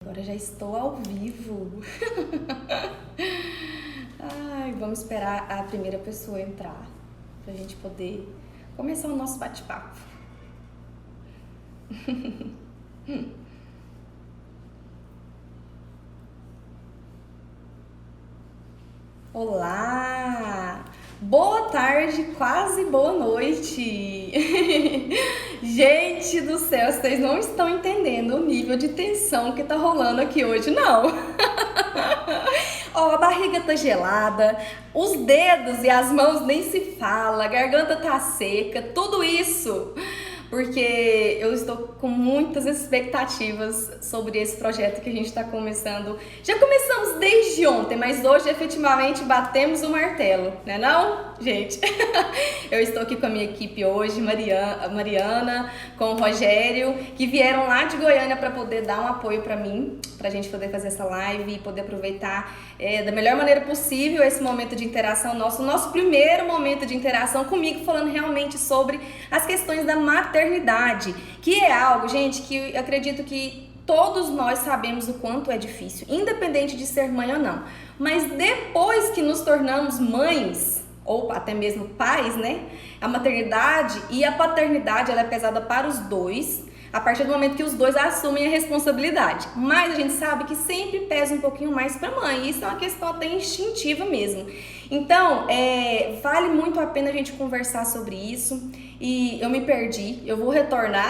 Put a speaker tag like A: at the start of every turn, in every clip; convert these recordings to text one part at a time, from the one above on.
A: Agora já estou ao vivo. Ai, vamos esperar a primeira pessoa entrar pra gente poder começar o nosso bate-papo. Olá! Boa tarde, quase boa noite! Gente do céu, vocês não estão entendendo o nível de tensão que tá rolando aqui hoje, não! Ó, a barriga tá gelada, os dedos e as mãos nem se fala, a garganta tá seca, tudo isso porque eu estou com muitas expectativas sobre esse projeto que a gente está começando. Já começamos desde ontem, mas hoje efetivamente batemos o martelo, né não, gente? Eu estou aqui com a minha equipe hoje, Mariana, com o Rogério, que vieram lá de Goiânia para poder dar um apoio para mim, para a gente poder fazer essa live e poder aproveitar da melhor maneira possível esse momento de interação nosso primeiro momento de interação comigo, falando realmente sobre as questões da maternidade, que é algo, gente, que eu acredito que todos nós sabemos o quanto é difícil, independente de ser mãe ou não. Mas depois que nos tornamos mães, ou até mesmo pais, né? A maternidade e a paternidade, ela é pesada para os dois, a partir do momento que os dois assumem a responsabilidade. Mas a gente sabe que sempre pesa um pouquinho mais para a mãe. Isso é uma questão até instintiva mesmo. Então, vale muito a pena a gente conversar sobre isso. E eu me perdi, eu vou retornar.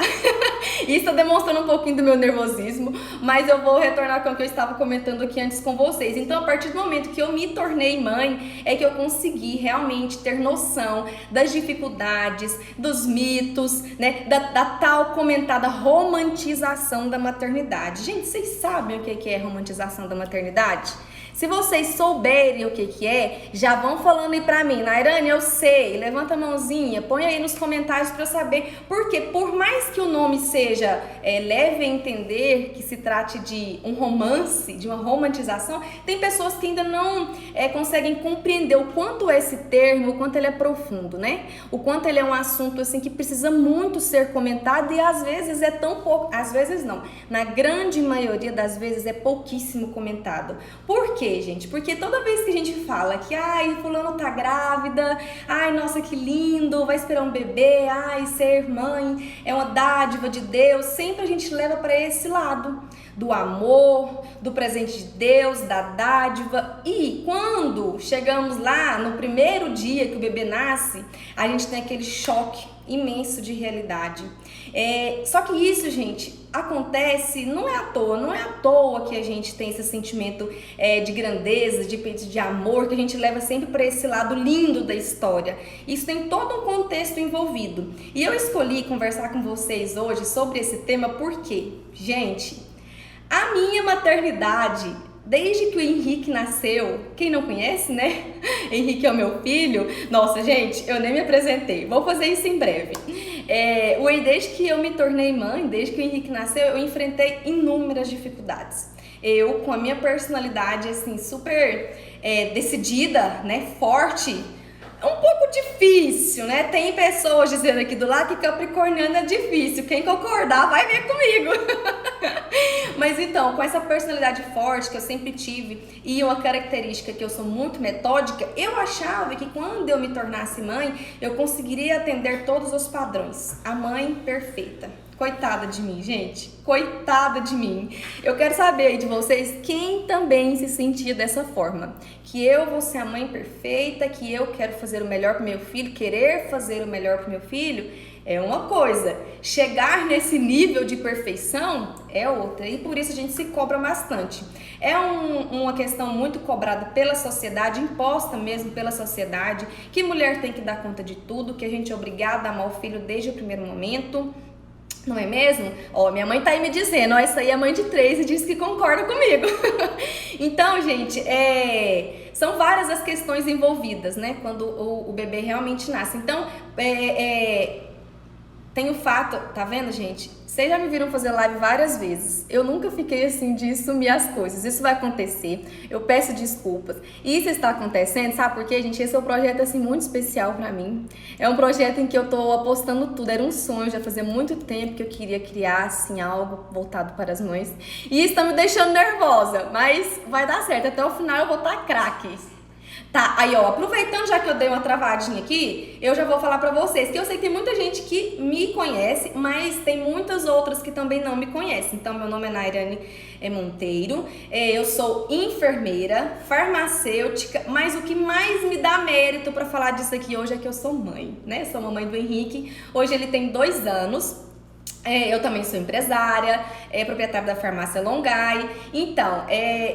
A: Isso tá demonstrando um pouquinho do meu nervosismo, mas eu vou retornar com o que eu estava comentando aqui antes com vocês. Então, a partir do momento que eu me tornei mãe, é que eu consegui realmente ter noção das dificuldades, dos mitos, né, da tal comentada romantização da maternidade. Gente, vocês sabem o que é romantização da maternidade? Se vocês souberem o que é, já vão falando aí pra mim. Nairane, eu sei, levanta a mãozinha, põe aí nos comentários pra eu saber. Porque por mais que o nome seja leve a entender que se trate de um romance, de uma romantização, tem pessoas que ainda não conseguem compreender o quanto esse termo, o quanto ele é profundo, né? O quanto ele é um assunto assim que precisa muito ser comentado e às vezes é tão pouco, às vezes não, na grande maioria das vezes é pouquíssimo comentado. Por quê, gente? Porque toda vez que a gente fala que ai, fulano tá grávida, ai, nossa, que lindo, vai esperar um bebê, ai, ser mãe é uma dádiva de Deus, sempre a gente leva para esse lado do amor, do presente de Deus, da dádiva. E quando chegamos lá no primeiro dia que o bebê nasce, a gente tem aquele choque imenso de realidade. Só que isso, gente, acontece, não é à toa que a gente tem esse sentimento de grandeza, de amor, que a gente leva sempre para esse lado lindo da história. Isso tem todo um contexto envolvido. E eu escolhi conversar com vocês hoje sobre esse tema porque, gente, a minha maternidade, desde que o Henrique nasceu, quem não conhece, né? Henrique é o meu filho. Nossa, gente, eu nem me apresentei. Vou fazer isso em breve. Desde que eu me tornei mãe, desde que o Henrique nasceu, eu enfrentei inúmeras dificuldades. Eu, com a minha personalidade, assim, super decidida, né? Forte, é um pouco difícil, né? Tem pessoas dizendo aqui do lado que capricorniano é difícil. Quem concordar vai ver comigo. Mas então, com essa personalidade forte que eu sempre tive e uma característica que eu sou muito metódica, eu achava que quando eu me tornasse mãe, eu conseguiria atender todos os padrões. A mãe perfeita. Coitada de mim, gente. Coitada de mim. Eu quero saber aí de vocês quem também se sentia dessa forma. Que eu vou ser a mãe perfeita, que eu quero fazer o melhor pro meu filho, querer fazer o melhor pro meu filho é uma coisa. Chegar nesse nível de perfeição é outra. E por isso a gente se cobra bastante. É uma questão muito cobrada pela sociedade, imposta mesmo pela sociedade, que mulher tem que dar conta de tudo, que a gente é obrigada a amar o filho desde o primeiro momento. Não é mesmo? Ó, minha mãe tá aí me dizendo, ó, essa aí é mãe de 3 e diz que concorda comigo. Então, gente, são várias as questões envolvidas, né? Quando o bebê realmente nasce. Então, tem o fato, tá vendo, gente? Vocês já me viram fazer live várias vezes. Eu nunca fiquei assim de sumir as coisas. Isso vai acontecer. Eu peço desculpas. Isso está acontecendo, sabe por quê, gente? Esse é um projeto assim muito especial pra mim. É um projeto em que eu tô apostando tudo. Era um sonho, já fazia muito tempo que eu queria criar assim algo voltado para as mães. E isso tá me deixando nervosa, mas vai dar certo. Até o final eu vou estar craque. Tá, aí ó, aproveitando já que eu dei uma travadinha aqui, eu já vou falar pra vocês que eu sei que tem muita gente que me conhece, mas tem muitas outras que também não me conhecem. Então, meu nome é Nairane Monteiro, eu sou enfermeira, farmacêutica, mas o que mais me dá mérito pra falar disso aqui hoje é que eu sou mãe, né? Sou mamãe do Henrique, hoje ele tem 2 anos. Eu também sou empresária, proprietária da farmácia Longai. Então,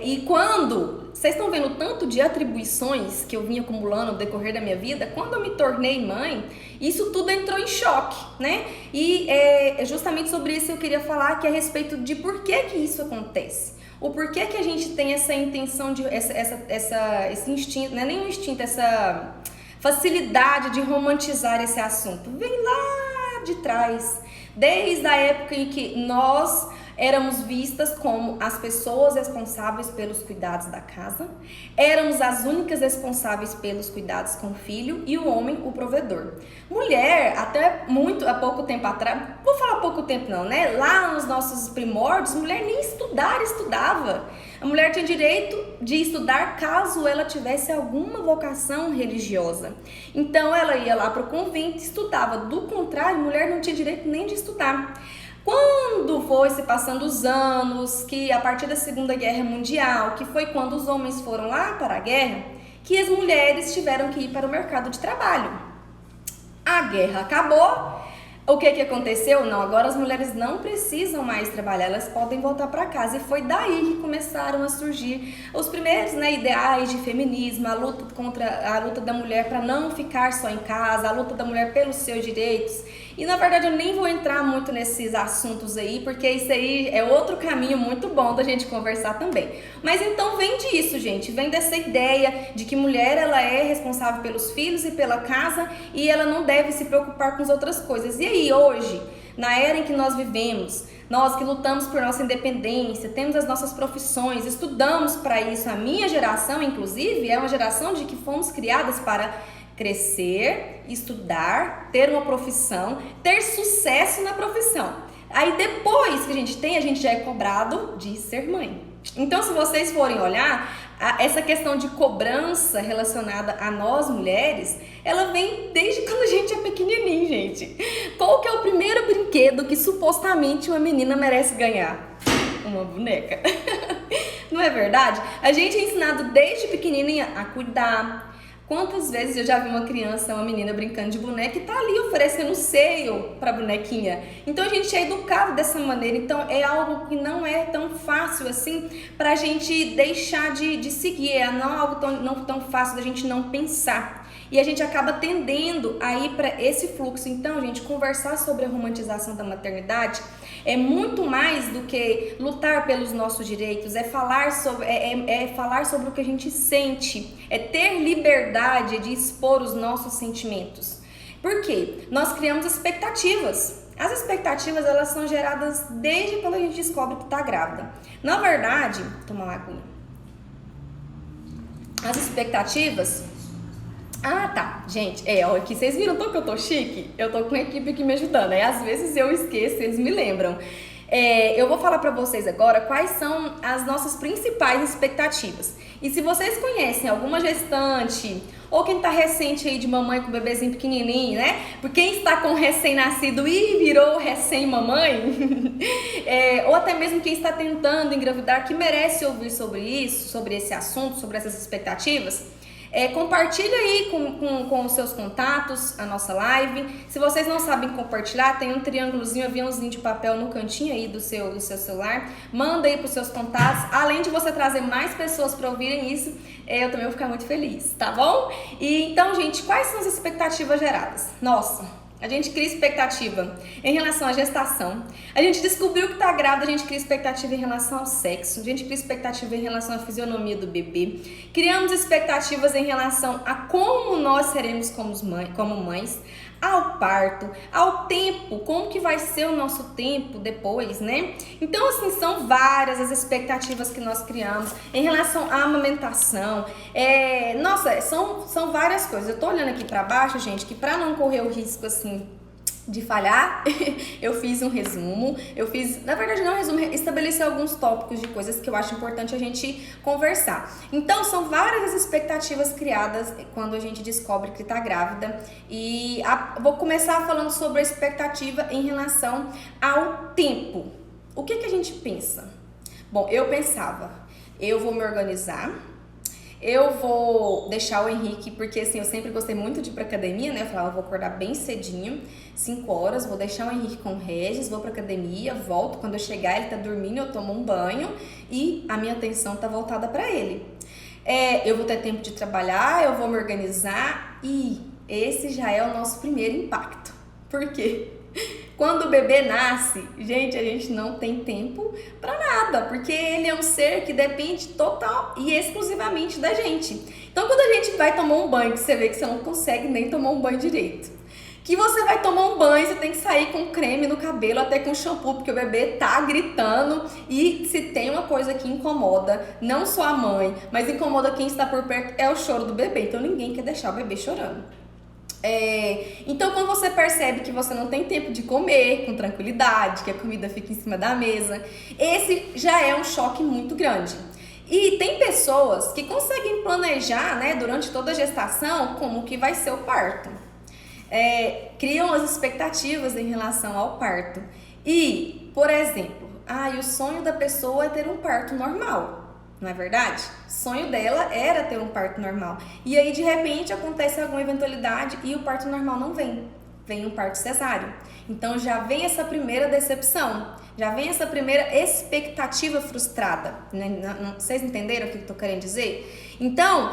A: e quando vocês estão vendo o tanto de atribuições que eu vim acumulando no decorrer da minha vida, quando eu me tornei mãe, isso tudo entrou em choque, né? E é justamente sobre isso eu queria falar, que é a respeito de por que isso acontece. O porquê que a gente tem essa intenção de esse instinto, não é nem um instinto, essa facilidade de romantizar esse assunto. Vem lá de trás. Desde a época em que nós éramos vistas como as pessoas responsáveis pelos cuidados da casa, éramos as únicas responsáveis pelos cuidados com o filho e o homem o provedor. Mulher, até há pouco tempo atrás, vou falar pouco tempo não, né? Lá nos nossos primórdios, mulher nem estudava. A mulher tinha direito de estudar caso ela tivesse alguma vocação religiosa. Então ela ia lá para o convento e estudava. Do contrário, mulher não tinha direito nem de estudar. Quando foi se passando os anos, que a partir da Segunda Guerra Mundial, que foi quando os homens foram lá para a guerra, que as mulheres tiveram que ir para o mercado de trabalho. A guerra acabou. O que aconteceu? Não, agora as mulheres não precisam mais trabalhar, elas podem voltar para casa. E foi daí que começaram a surgir os primeiros, né, ideais de feminismo, a luta da mulher para não ficar só em casa, a luta da mulher pelos seus direitos. E na verdade eu nem vou entrar muito nesses assuntos aí, porque isso aí é outro caminho muito bom da gente conversar também. Mas então vem disso, gente, vem dessa ideia de que mulher ela é responsável pelos filhos e pela casa e ela não deve se preocupar com as outras coisas. E aí hoje, na era em que nós vivemos, nós que lutamos por nossa independência, temos as nossas profissões, estudamos para isso, a minha geração inclusive é uma geração de que fomos criadas para crescer, estudar, ter uma profissão, ter sucesso na profissão. Aí depois que a gente já é cobrado de ser mãe. Então, se vocês forem olhar, essa questão de cobrança relacionada a nós mulheres, ela vem desde quando a gente é pequenininho, gente. Qual que é o primeiro brinquedo que supostamente uma menina merece ganhar? Uma boneca. Não é verdade? A gente é ensinado desde pequenininha a cuidar. Quantas vezes eu já vi uma criança, uma menina brincando de boneca e tá ali oferecendo seio pra bonequinha. Então a gente é educado dessa maneira, então é algo que não é tão fácil assim pra gente deixar de seguir, é não algo não tão fácil da gente não pensar. E a gente acaba tendendo a ir para esse fluxo. Então, gente, conversar sobre a romantização da maternidade é muito mais do que lutar pelos nossos direitos, é falar sobre o que a gente sente, é ter liberdade de expor os nossos sentimentos. Por quê? Nós criamos expectativas. As expectativas, elas são geradas desde quando a gente descobre que está grávida. Na verdade, vou tomar uma aguinha. As expectativas... Ah, tá. Gente, ó, aqui vocês viram que eu tô chique? Eu tô com a equipe aqui me ajudando. Aí às vezes eu esqueço, eles me lembram. Eu vou falar pra vocês agora quais são as nossas principais expectativas. E se vocês conhecem alguma gestante ou quem tá recente aí de mamãe com bebezinho pequenininho, né? Porque quem está com recém-nascido e virou recém-mamãe, ou até mesmo quem está tentando engravidar, que merece ouvir sobre isso, sobre esse assunto, sobre essas expectativas, compartilha aí com os seus contatos a nossa live. Se vocês não sabem compartilhar, tem um triângulozinho, aviãozinho de papel no cantinho aí do seu celular. Manda aí para os seus contatos. Além de você trazer mais pessoas para ouvirem isso, eu também vou ficar muito feliz, tá bom? E então, gente, quais são as expectativas geradas? Nossa, a gente cria expectativa em relação à gestação. A gente descobriu que tá grávida, a gente cria expectativa em relação ao sexo. A gente cria expectativa em relação à fisionomia do bebê. Criamos expectativas em relação a como nós seremos como mães. ao parto, ao tempo, como que vai ser o nosso tempo depois, né? Então, assim, são várias as expectativas que nós criamos em relação à amamentação. Nossa, são várias coisas. Eu tô olhando aqui para baixo, gente, que para não correr o risco, assim, de falhar, eu fiz um resumo, na verdade não um resumo, estabeleci alguns tópicos de coisas que eu acho importante a gente conversar. Então, são várias as expectativas criadas quando a gente descobre que tá grávida e vou começar falando sobre a expectativa em relação ao tempo. O que a gente pensa? Bom, eu pensava, eu vou me organizar, eu vou deixar o Henrique, porque assim, eu sempre gostei muito de ir pra academia, né? Eu falava, eu vou acordar bem cedinho, 5 horas, vou deixar o Henrique com o Regis, vou pra academia, volto, quando eu chegar ele tá dormindo, eu tomo um banho e a minha atenção tá voltada pra ele. Eu vou ter tempo de trabalhar, eu vou me organizar e esse já é o nosso primeiro impacto. Por quê? Quando o bebê nasce, gente, a gente não tem tempo pra nada, porque ele é um ser que depende total e exclusivamente da gente. Então, quando a gente vai tomar um banho, que você vê que você não consegue nem tomar um banho direito, que você vai tomar um banho, você tem que sair com creme no cabelo, até com shampoo, porque o bebê tá gritando. E se tem uma coisa que incomoda, não só a mãe, mas incomoda quem está por perto, é o choro do bebê. Então, ninguém quer deixar o bebê chorando. Então, quando você percebe que você não tem tempo de comer com tranquilidade, que a comida fica em cima da mesa, esse já é um choque muito grande. E tem pessoas que conseguem planejar, né, durante toda a gestação, como que vai ser o parto. Criam as expectativas em relação ao parto. E, por exemplo, o sonho da pessoa é ter um parto normal. Não é verdade? O sonho dela era ter um parto normal. E aí, de repente, acontece alguma eventualidade e o parto normal não vem. Vem um parto cesáreo. Então, já vem essa primeira decepção. Já vem essa primeira expectativa frustrada. Vocês entenderam o que eu tô querendo dizer? Então,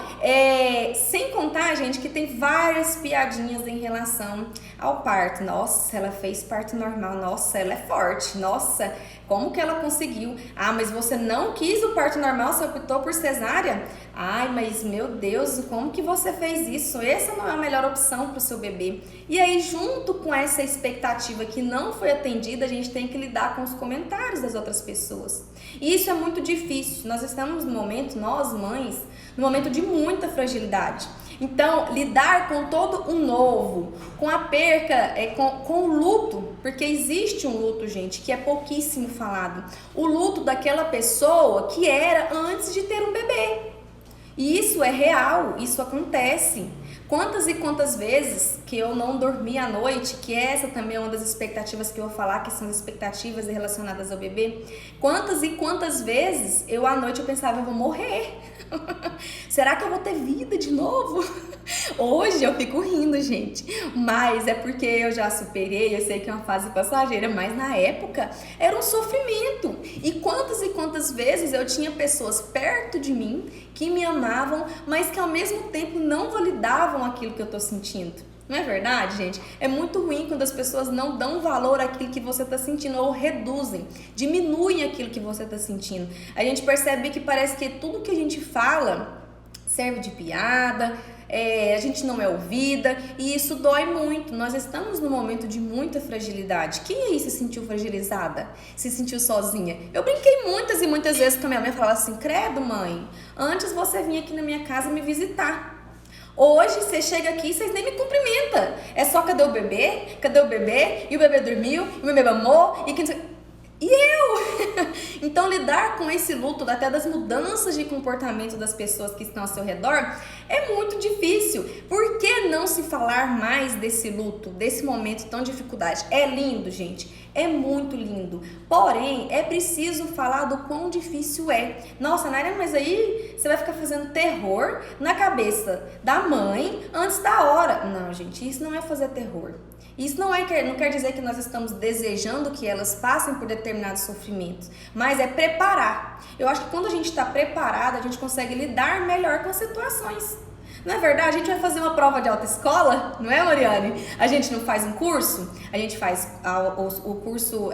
A: sem contar, gente, que tem várias piadinhas em relação ao parto. Nossa, ela fez parto normal. Nossa, ela é forte. Nossa, como que ela conseguiu? Mas você não quis o parto normal, você optou por cesárea? Mas meu Deus, como que você fez isso? Essa não é a melhor opção para o seu bebê. E aí, junto com essa expectativa que não foi atendida, a gente tem que lidar com os comentários das outras pessoas. E isso é muito difícil. Nós estamos no momento, nós mães, no momento de muita fragilidade. Então, lidar com todo o novo, com a perca, com o luto, porque existe um luto, gente, que é pouquíssimo falado. O luto daquela pessoa que era antes de ter um bebê. E isso é real, isso acontece. Quantas e quantas vezes que eu não dormi à noite, que essa também é uma das expectativas que eu vou falar, que são as expectativas relacionadas ao bebê. Quantas e quantas vezes à noite eu pensava, eu vou morrer. Será que eu vou ter vida de novo? Hoje eu fico rindo, gente, mas é porque eu já superei, eu sei que é uma fase passageira, mas na época era um sofrimento. E quantas vezes eu tinha pessoas perto de mim que me amavam, mas que ao mesmo tempo não validavam aquilo que eu tô sentindo. Não é verdade, gente? É muito ruim quando as pessoas não dão valor àquilo que você está sentindo ou reduzem, diminuem aquilo que você está sentindo. A gente percebe que parece que tudo que a gente fala serve de piada, a gente não é ouvida e isso dói muito. Nós estamos num momento de muita fragilidade. Quem aí se sentiu fragilizada? Se sentiu sozinha? Eu brinquei muitas e muitas vezes com a minha mãe e falava assim, credo mãe, antes você vinha aqui na minha casa me visitar. Hoje você chega aqui e vocês nem me cumprimentam. É só cadê o bebê? Cadê o bebê? E o bebê dormiu? E o bebê amou? E eu? Então, lidar com esse luto, até das mudanças de comportamento das pessoas que estão ao seu redor, é muito difícil. Por que não se falar mais desse luto, desse momento tão de dificuldade? É lindo, gente. É muito lindo. Porém, é preciso falar do quão difícil é. Nossa, Naira, mas aí você vai ficar fazendo terror na cabeça da mãe antes da hora. Não, gente, isso não é fazer terror. Isso não quer dizer que nós estamos desejando que elas passem por determinados sofrimentos, mas é preparar. Eu acho que quando a gente está preparada, a gente consegue lidar melhor com as situações. Não é verdade? A gente vai fazer uma prova de autoescola, não é, Mariane? A gente não faz um curso? A gente faz o curso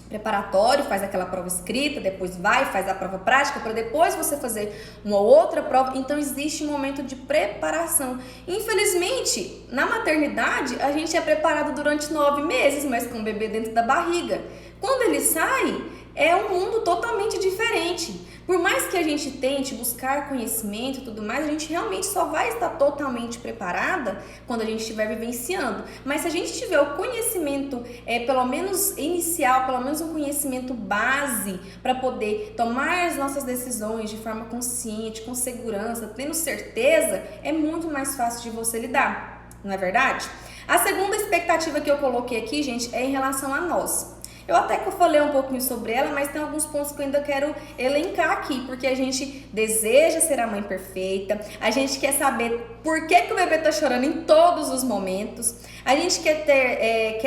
A: preparatório, faz aquela prova escrita, depois faz a prova prática, para depois você fazer uma outra prova. Então existe um momento de preparação. Infelizmente, na maternidade, a gente é preparado durante 9 meses, mas com o bebê dentro da barriga. Quando ele sai, é um mundo totalmente diferente. Por mais que a gente tente buscar conhecimento e tudo mais, a gente realmente só vai estar totalmente preparada quando a gente estiver vivenciando. Mas se a gente tiver o conhecimento, pelo menos inicial, pelo menos um conhecimento base para poder tomar as nossas decisões de forma consciente, com segurança, tendo certeza, é muito mais fácil de você lidar, não é verdade? A segunda expectativa que eu coloquei aqui, gente, é em relação a nós. Eu até que eu falei um pouquinho sobre ela, mas tem alguns pontos que eu ainda quero elencar aqui, porque a gente deseja ser a mãe perfeita, a gente quer saber por que o bebê tá chorando em todos os momentos, a gente quer ter,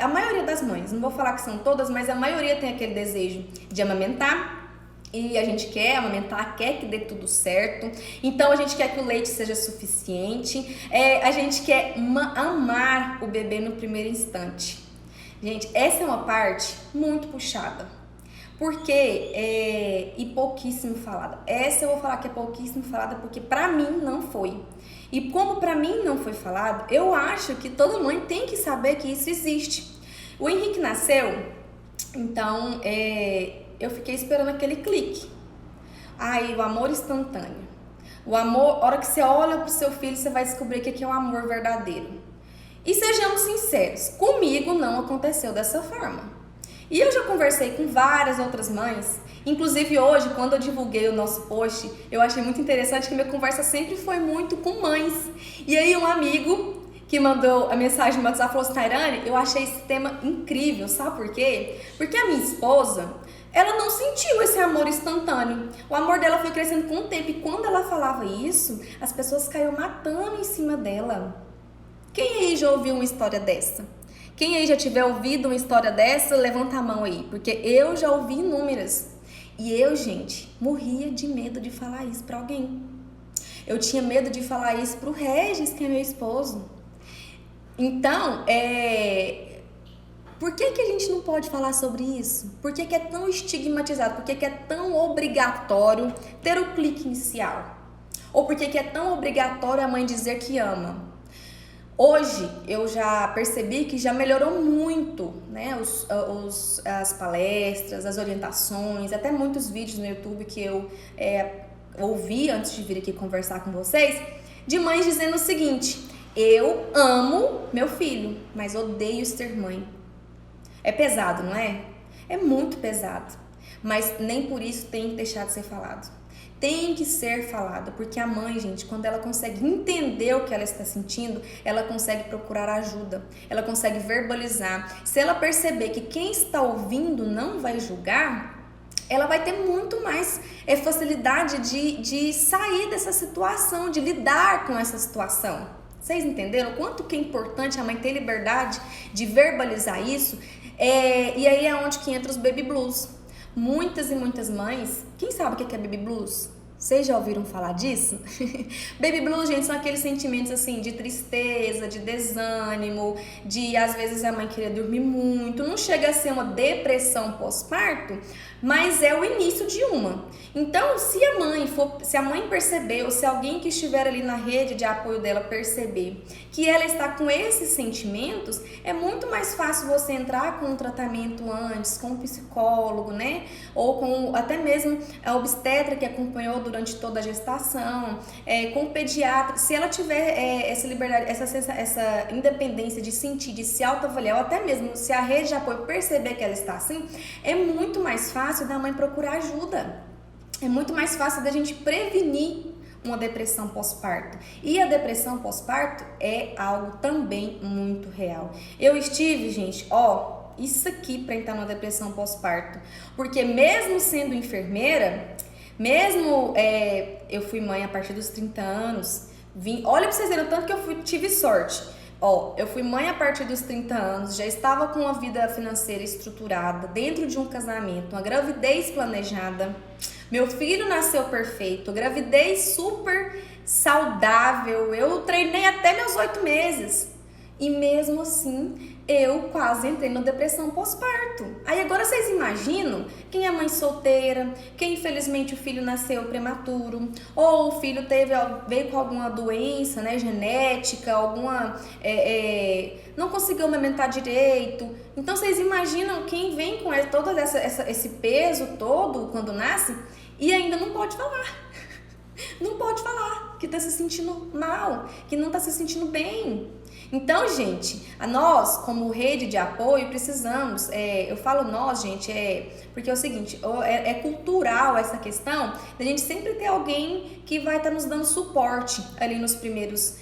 A: a maioria das mães, não vou falar que são todas, mas a maioria tem aquele desejo de amamentar, e a gente quer amamentar, quer que dê tudo certo, então a gente quer que o leite seja suficiente, a gente quer amar o bebê no primeiro instante. Gente, essa é uma parte muito puxada, porque e pouquíssimo falada. Essa eu vou falar que é pouquíssimo falada porque pra mim não foi. E como pra mim não foi falado, eu acho que toda mãe tem que saber que isso existe. O Henrique nasceu, então eu fiquei esperando aquele clique. Aí, o amor instantâneo. O amor, a hora que você olha pro seu filho, você vai descobrir o que é o amor verdadeiro. E sejamos sinceros, comigo não aconteceu dessa forma. E eu já conversei com várias outras mães, inclusive hoje, quando eu divulguei o nosso post, eu achei muito interessante que minha conversa sempre foi muito com mães. E aí um amigo que mandou a mensagem no WhatsApp falou assim: Tairane, eu achei esse tema incrível, sabe por quê? Porque a minha esposa, ela não sentiu esse amor instantâneo. O amor dela foi crescendo com o tempo e quando ela falava isso, as pessoas caíam matando em cima dela. Quem aí já ouviu uma história dessa? Quem aí já tiver ouvido uma história dessa, levanta a mão aí, porque eu já ouvi inúmeras. E eu, gente, morria de medo de falar isso pra alguém. Eu tinha medo de falar isso pro Regis, que é meu esposo. Então, por que a gente não pode falar sobre isso? Por que é tão estigmatizado? Por que é tão obrigatório ter o clique inicial? Ou por que é tão obrigatório a mãe dizer que ama? Hoje eu já percebi que já melhorou muito, né, as palestras, as orientações, até muitos vídeos no YouTube que eu ouvi antes de vir aqui conversar com vocês, de mães dizendo o seguinte: eu amo meu filho, mas odeio ser mãe. É pesado, não é? É muito pesado, mas nem por isso tem que deixar de ser falado. Tem que ser falado, porque a mãe, gente, quando ela consegue entender o que ela está sentindo, ela consegue procurar ajuda, ela consegue verbalizar. Se ela perceber que quem está ouvindo não vai julgar, ela vai ter muito mais facilidade de sair dessa situação, de lidar com essa situação. Vocês entenderam o quanto que é importante a mãe ter liberdade de verbalizar isso? E aí é onde que entra os baby blues. Muitas e muitas mães, quem sabe o que é baby blues? Vocês já ouviram falar disso? Baby blues, gente, são aqueles sentimentos assim de tristeza, de desânimo, de às vezes a mãe querer dormir muito. Não chega a ser uma depressão pós-parto, mas é o início de uma. Então, se a mãe perceber, ou se alguém que estiver ali na rede de apoio dela perceber que ela está com esses sentimentos, é muito mais fácil você entrar com um tratamento antes, com um psicólogo, né? Ou com até mesmo a obstetra que acompanhou durante toda a gestação, com o pediatra. Se ela tiver essa liberdade, essa independência de sentir, de se autoavaliar, ou até mesmo se a rede de apoio perceber que ela está assim, é muito mais fácil da mãe procurar ajuda. É muito mais fácil da gente prevenir uma depressão pós-parto. E a depressão pós-parto é algo também muito real. Eu estive, gente, isso aqui para entrar numa depressão pós-parto. Porque mesmo sendo enfermeira, eu fui mãe a partir dos 30 anos, olha para vocês verem o tanto que eu tive sorte. Eu fui mãe a partir dos 30 anos, já estava com uma vida financeira estruturada, dentro de um casamento, uma gravidez planejada. Meu filho nasceu perfeito, gravidez super saudável, eu treinei até meus 8 meses. E mesmo assim, eu quase entrei na depressão pós-parto. Aí agora vocês imaginam quem é mãe solteira, quem infelizmente o filho nasceu prematuro, ou o filho veio com alguma doença, né, genética, alguma não conseguiu amamentar direito. Então vocês imaginam quem vem com todo esse peso todo quando nasce e ainda não pode falar. Não pode falar que tá se sentindo mal, que não tá se sentindo bem. Então, gente, nós, como rede de apoio, precisamos, eu falo nós, gente, porque é o seguinte, é cultural essa questão da gente sempre ter alguém que vai estar nos dando suporte ali nos primeiros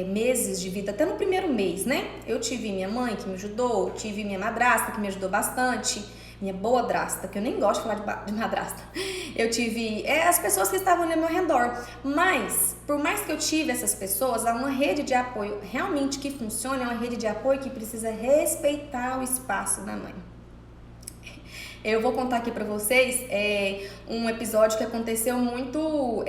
A: meses de vida, até no primeiro mês, né? Eu tive minha mãe que me ajudou, tive minha madrasta que me ajudou bastante, minha boa drasta, que eu nem gosto de falar de madrasta. Eu tive as pessoas que estavam ali ao meu redor, mas por mais que eu tive essas pessoas, há uma rede de apoio realmente que funciona, é uma rede de apoio que precisa respeitar o espaço da mãe. Eu vou contar aqui pra vocês um episódio que aconteceu muito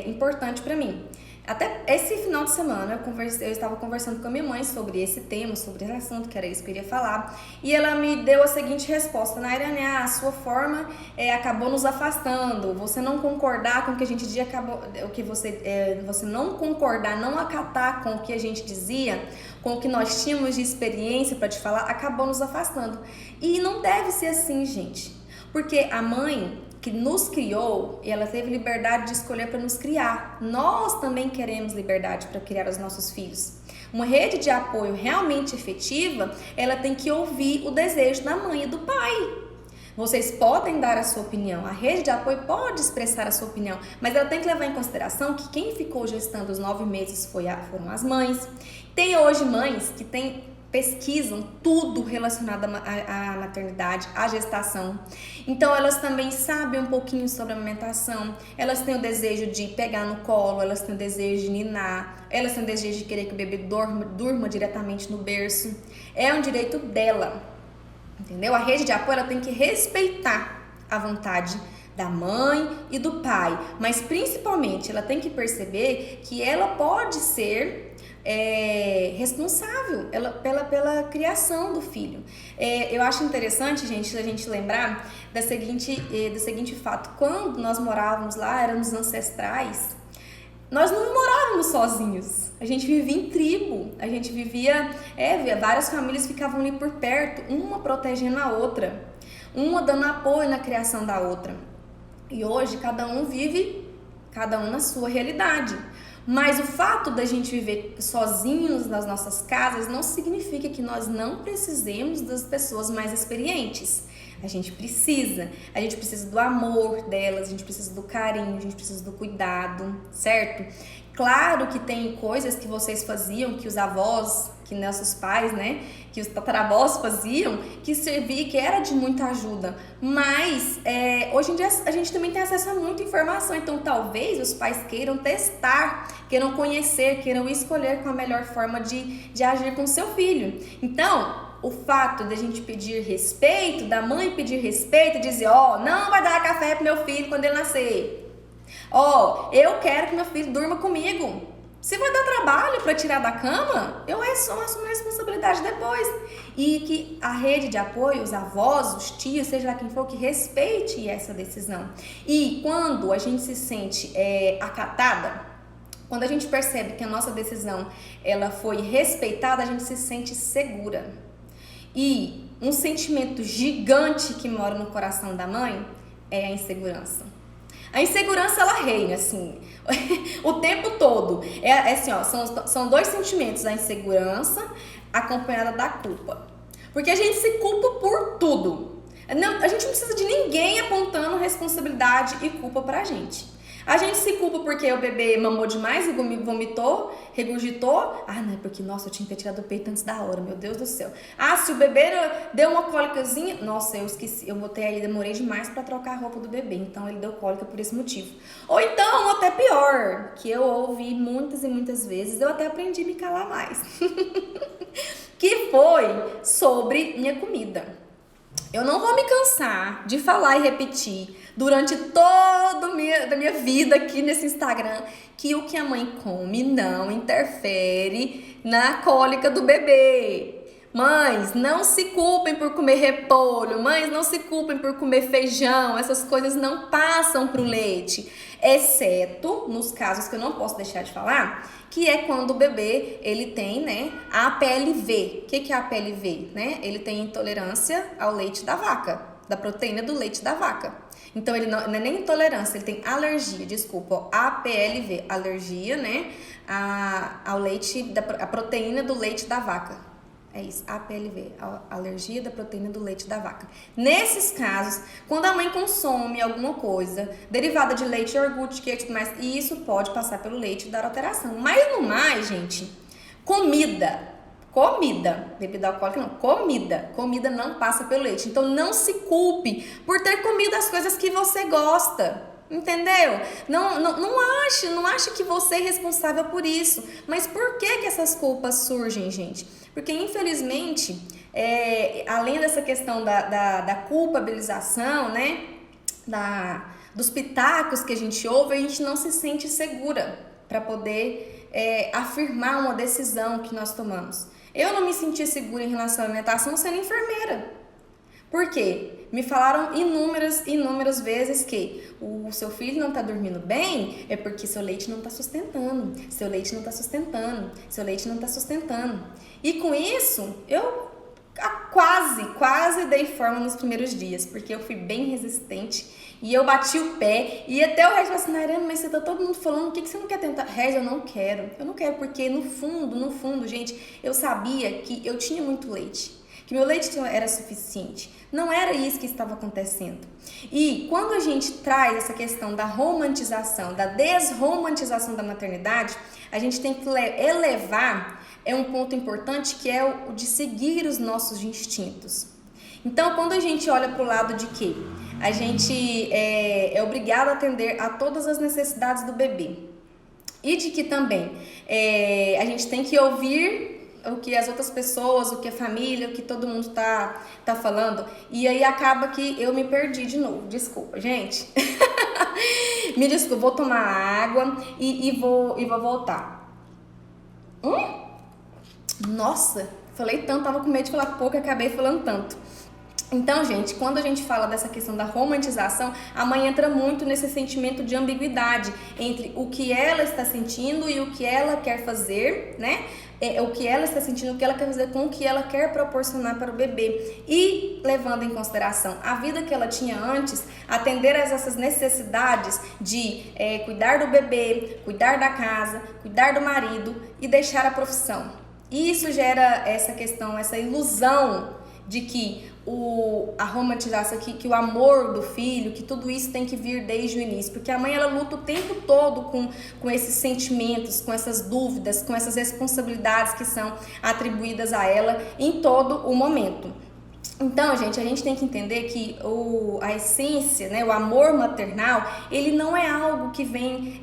A: importante pra mim. Até esse final de semana eu estava conversando com a minha mãe sobre esse tema, sobre esse assunto, que era isso que eu iria falar, e ela me deu a seguinte resposta: Nairane, a sua forma acabou nos afastando, você não concordar com o que a gente dizia, você não concordar, não acatar com o que a gente dizia, com o que nós tínhamos de experiência para te falar, acabou nos afastando. E não deve ser assim, gente, porque a mãe que nos criou, ela teve liberdade de escolher para nos criar. Nós também queremos liberdade para criar os nossos filhos. Uma rede de apoio realmente efetiva, ela tem que ouvir o desejo da mãe e do pai. Vocês podem dar a sua opinião, a rede de apoio pode expressar a sua opinião, mas ela tem que levar em consideração que quem ficou gestando os 9 meses foram as mães. Tem hoje mães que pesquisam tudo relacionado à maternidade, à gestação. Então elas também sabem um pouquinho sobre a amamentação, elas têm o desejo de pegar no colo, elas têm o desejo de ninar, elas têm o desejo de querer que o bebê durma diretamente no berço. É um direito dela, entendeu? A rede de apoio ela tem que respeitar a vontade da mãe e do pai, mas principalmente ela tem que perceber que ela pode ser responsável pela criação do filho. Eu acho interessante, gente, a gente lembrar do seguinte fato: quando nós morávamos lá, éramos ancestrais, nós não morávamos sozinhos, a gente vivia em tribo, a gente vivia, várias famílias ficavam ali por perto, uma protegendo a outra, uma dando apoio na criação da outra. E hoje cada um na sua realidade. Mas o fato da gente viver sozinhos nas nossas casas não significa que nós não precisemos das pessoas mais experientes. A gente precisa do amor delas, a gente precisa do carinho, a gente precisa do cuidado, certo? Claro que tem coisas que vocês faziam, que os avós, que nossos pais, né, que os tataravós faziam, que era de muita ajuda, mas hoje em dia a gente também tem acesso a muita informação, então talvez os pais queiram testar, queiram conhecer, queiram escolher qual a melhor forma de agir com o seu filho. Então, o fato da gente pedir respeito, da mãe pedir respeito e dizer, não vai dar café pro meu filho quando ele nascer. Eu quero que meu filho durma comigo. Se vai dar trabalho para tirar da cama, eu assumo a responsabilidade depois. E que a rede de apoio, os avós, os tios, seja lá quem for, que respeite essa decisão. E quando a gente se sente acatada, quando a gente percebe que a nossa decisão ela foi respeitada, a gente se sente segura. E um sentimento gigante que mora no coração da mãe é a insegurança. A insegurança, ela reina, assim, o tempo todo. São dois sentimentos, a insegurança acompanhada da culpa. Porque a gente se culpa por tudo. A gente não precisa de ninguém apontando responsabilidade e culpa pra gente. A gente se culpa porque o bebê mamou demais e vomitou, regurgitou. Não é porque, nossa, eu tinha que ter tirado o peito antes da hora, meu Deus do céu. Se o bebê deu uma cólicazinha, nossa, eu esqueci, demorei demais pra trocar a roupa do bebê, então ele deu cólica por esse motivo. Ou então, até pior, que eu ouvi muitas e muitas vezes, eu até aprendi a me calar mais. Que foi sobre minha comida. Eu não vou me cansar de falar e repetir durante toda a minha vida aqui nesse Instagram que o que a mãe come não interfere na cólica do bebê. Mães, não se culpem por comer repolho, mães, não se culpem por comer feijão, essas coisas não passam pro leite, exceto nos casos que eu não posso deixar de falar, que é quando o bebê, ele tem, né, APLV. O que é APLV, né? Ele tem intolerância ao leite da vaca, da proteína do leite da vaca. Então, ele não é nem intolerância, ele tem alergia, desculpa, ó, APLV, alergia, né, ao leite, a proteína do leite da vaca. É isso, APLV, alergia da proteína do leite da vaca. Nesses casos, quando a mãe consome alguma coisa derivada de leite, iogurte, queijo e tudo mais, isso pode passar pelo leite e dar alteração. Mas no mais, gente, comida, bebida alcoólica não, comida não passa pelo leite. Então não se culpe por ter comido as coisas que você gosta. Entendeu? Não ache que você é responsável por isso. Mas por que essas culpas surgem, gente? Porque, infelizmente, além dessa questão da culpabilização, né? Dos pitacos que a gente ouve, a gente não se sente segura para poder afirmar uma decisão que nós tomamos. Eu não me senti segura em relação à alimentação sendo enfermeira. Por quê? Me falaram inúmeras vezes que o seu filho não está dormindo bem é porque seu leite não está sustentando, seu leite não está sustentando, seu leite não está sustentando. E com isso, eu quase dei forma nos primeiros dias, porque eu fui bem resistente e eu bati o pé e até o Regis falou assim, Nayara, mas você tá todo mundo falando, o que você não quer tentar? Regis, eu não quero porque no fundo, gente, eu sabia que eu tinha muito leite, que meu leite era suficiente. Não era isso que estava acontecendo. E quando a gente traz essa questão da romantização, da desromantização da maternidade, a gente tem que elevar um ponto importante que é o de seguir os nossos instintos. Então, quando a gente olha para o lado de que a gente é obrigado a atender a todas as necessidades do bebê e de que também a gente tem que ouvir o que as outras pessoas, o que a família, o que todo mundo tá falando. E aí acaba que eu me perdi de novo. Desculpa, gente. Me desculpa, vou tomar água e vou voltar. Nossa, falei tanto, tava com medo de falar pouco, acabei falando tanto. Então, gente, quando a gente fala dessa questão da romantização, a mãe entra muito nesse sentimento de ambiguidade entre o que ela está sentindo e o que ela quer fazer, né? O que ela está sentindo, o que ela quer fazer com o que ela quer proporcionar para o bebê. E levando em consideração a vida que ela tinha antes, atender a essas necessidades de cuidar do bebê, cuidar da casa, cuidar do marido e deixar a profissão. E isso gera essa questão, essa ilusão de que a romantização, que o amor do filho, que tudo isso tem que vir desde o início, porque a mãe ela luta o tempo todo com esses sentimentos, com essas dúvidas, com essas responsabilidades que são atribuídas a ela em todo o momento. Então, gente, a gente tem que entender que a essência, né, o amor maternal, ele não é algo que vem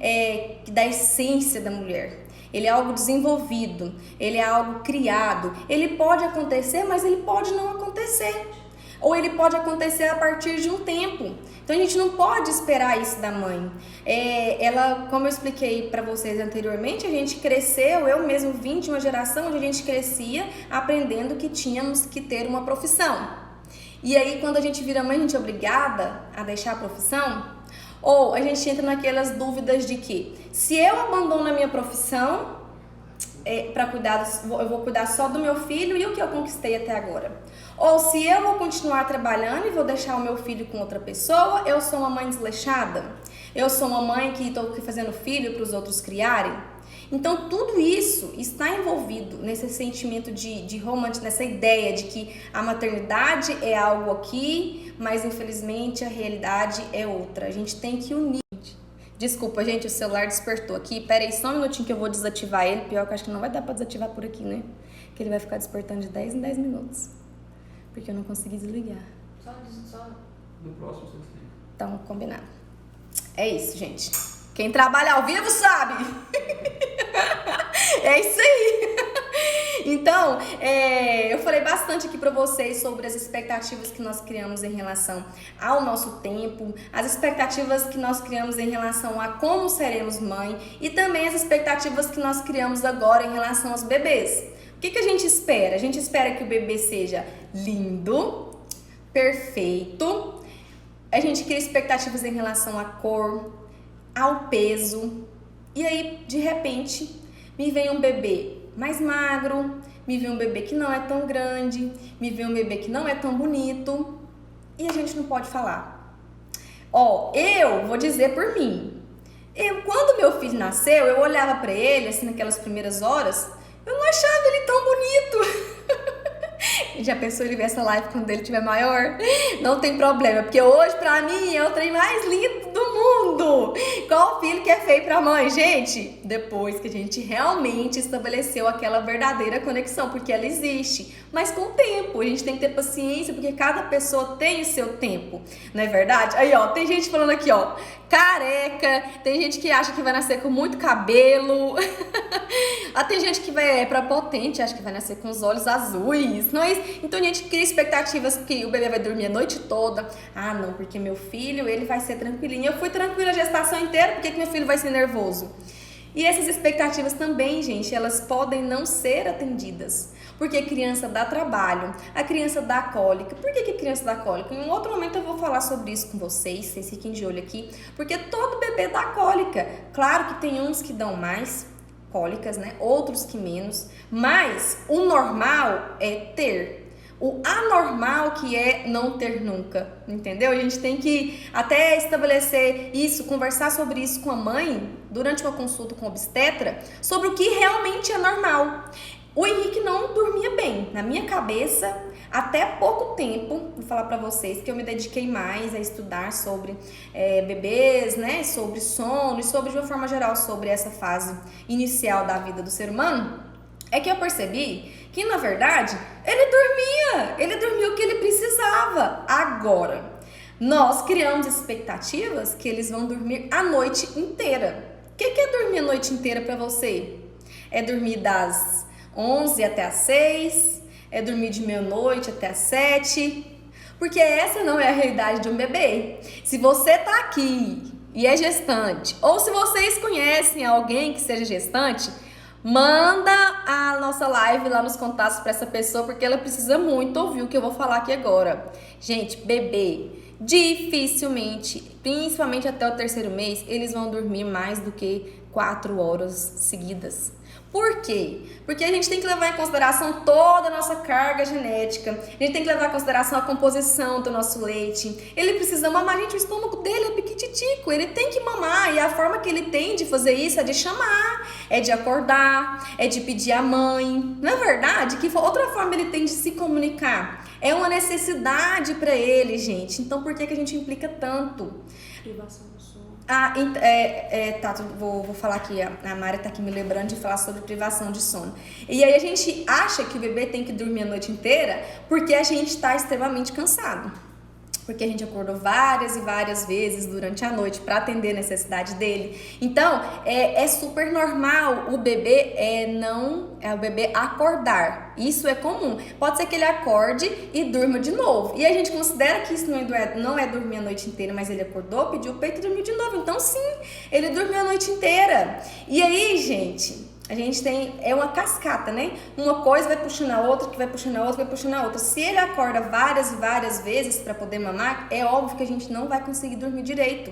A: da essência da mulher. Ele é algo desenvolvido, ele é algo criado. Ele pode acontecer, mas ele pode não acontecer. Ou ele pode acontecer a partir de um tempo. Então a gente não pode esperar isso da mãe. Ela, como eu expliquei para vocês anteriormente, a gente cresceu, eu mesmo vim de uma geração onde a gente crescia aprendendo que tínhamos que ter uma profissão. E aí quando a gente vira mãe, a gente é obrigada a deixar a profissão? Ou a gente entra naquelas dúvidas de que se eu abandono a minha profissão para cuidar, eu vou cuidar só do meu filho e o que eu conquistei até agora. Ou se eu vou continuar trabalhando e vou deixar o meu filho com outra pessoa, eu sou uma mãe desleixada? Eu sou uma mãe que estou fazendo filho para os outros criarem? Então tudo isso está envolvido nesse sentimento de romance, nessa ideia de que a maternidade é algo aqui, mas infelizmente a realidade é outra. A gente tem que unir. Desculpa, gente, o celular despertou aqui. Pera aí só um minutinho que eu vou desativar ele. Pior que eu acho que não vai dar pra desativar por aqui, né? Que ele vai ficar despertando de 10 em 10 minutos. Porque eu não consegui desligar.
B: Só no próximo você desliga.
A: Então, combinado. É isso, gente. Quem trabalha ao vivo sabe. É isso aí. Então, eu falei bastante aqui pra vocês sobre as expectativas que nós criamos em relação ao nosso tempo, as expectativas que nós criamos em relação a como seremos mãe e também as expectativas que nós criamos agora em relação aos bebês. O que a gente espera? A gente espera que o bebê seja lindo, perfeito. A gente cria expectativas em relação à cor, ao peso. E aí, de repente, me vem um bebê mais magro, me vem um bebê que não é tão grande, me vem um bebê que não é tão bonito. E a gente não pode falar. Eu vou dizer por mim. Quando meu filho nasceu, eu olhava pra ele, assim, naquelas primeiras horas, eu não achava ele tão bonito. Já pensou ele ver essa live quando ele estiver maior? Não tem problema, porque hoje pra mim é o trem mais lindo do mundo. Qual filho que é feio pra mãe, gente? Depois que a gente realmente estabeleceu aquela verdadeira conexão, porque ela existe. Mas com o tempo, a gente tem que ter paciência, porque cada pessoa tem o seu tempo, não é verdade? Aí, tem gente falando aqui, careca, tem gente que acha que vai nascer com muito cabelo. Tem gente que vai prepotente, acha que vai nascer com os olhos azuis, não é isso? Então a gente cria expectativas que o bebê vai dormir a noite toda. Não, porque meu filho, ele vai ser tranquilinho. Eu fui tranquila a gestação inteira, por que meu filho vai ser nervoso? E essas expectativas também, gente, elas podem não ser atendidas. Porque criança dá trabalho, a criança dá cólica. Por que criança dá cólica? Em um outro momento eu vou falar sobre isso com vocês fiquem de olho aqui. Porque todo bebê dá cólica. Claro que tem uns que dão mais cólicas, né? Outros que menos. Mas o normal é ter. O anormal que é não ter nunca, entendeu? A gente tem que até estabelecer isso, conversar sobre isso com a mãe, durante uma consulta com o obstetra, sobre o que realmente é normal. O Henrique não dormia bem. Na minha cabeça, até pouco tempo, vou falar pra vocês que eu me dediquei mais a estudar sobre bebês, né? Sobre sono e sobre, de uma forma geral, sobre essa fase inicial da vida do ser humano, é que eu percebi que, na verdade, ele dormia o que ele precisava. Agora, nós criamos expectativas que eles vão dormir a noite inteira. O que é dormir a noite inteira pra você? É dormir das 11 até as 6, é dormir de meia-noite até as 7, porque essa não é a realidade de um bebê. Se você tá aqui e é gestante, ou se vocês conhecem alguém que seja gestante, manda a nossa live lá nos contatos para essa pessoa, porque ela precisa muito ouvir o que eu vou falar aqui agora. Gente, bebê, dificilmente, principalmente até o 3º mês, eles vão dormir mais do que 4 horas seguidas. Por quê? Porque a gente tem que levar em consideração toda a nossa carga genética, a gente tem que levar em consideração a composição do nosso leite. Ele precisa mamar, gente, o estômago dele é piquititico, ele tem que mamar, e a forma que ele tem de fazer isso é de chamar, é de acordar, é de pedir a mãe. Não é verdade? Que outra forma ele tem de se comunicar? É uma necessidade para ele, gente. Então por que a gente implica tanto?
B: Privação do sono.
A: Vou falar aqui, a Mari tá aqui me lembrando de falar sobre privação de sono. E aí a gente acha que o bebê tem que dormir a noite inteira porque a gente tá extremamente cansado. Porque a gente acordou várias e várias vezes durante a noite para atender a necessidade dele. Então, é super normal o bebê o bebê acordar. Isso é comum. Pode ser que ele acorde e durma de novo. E a gente considera que isso não é dormir a noite inteira, mas ele acordou, pediu o peito e dormiu de novo. Então, sim, ele dormiu a noite inteira. E aí, gente, a gente é uma cascata, né? Uma coisa vai puxando a outra, que vai puxando a outra, vai puxando a outra. Se ele acorda várias e várias vezes para poder mamar, é óbvio que a gente não vai conseguir dormir direito.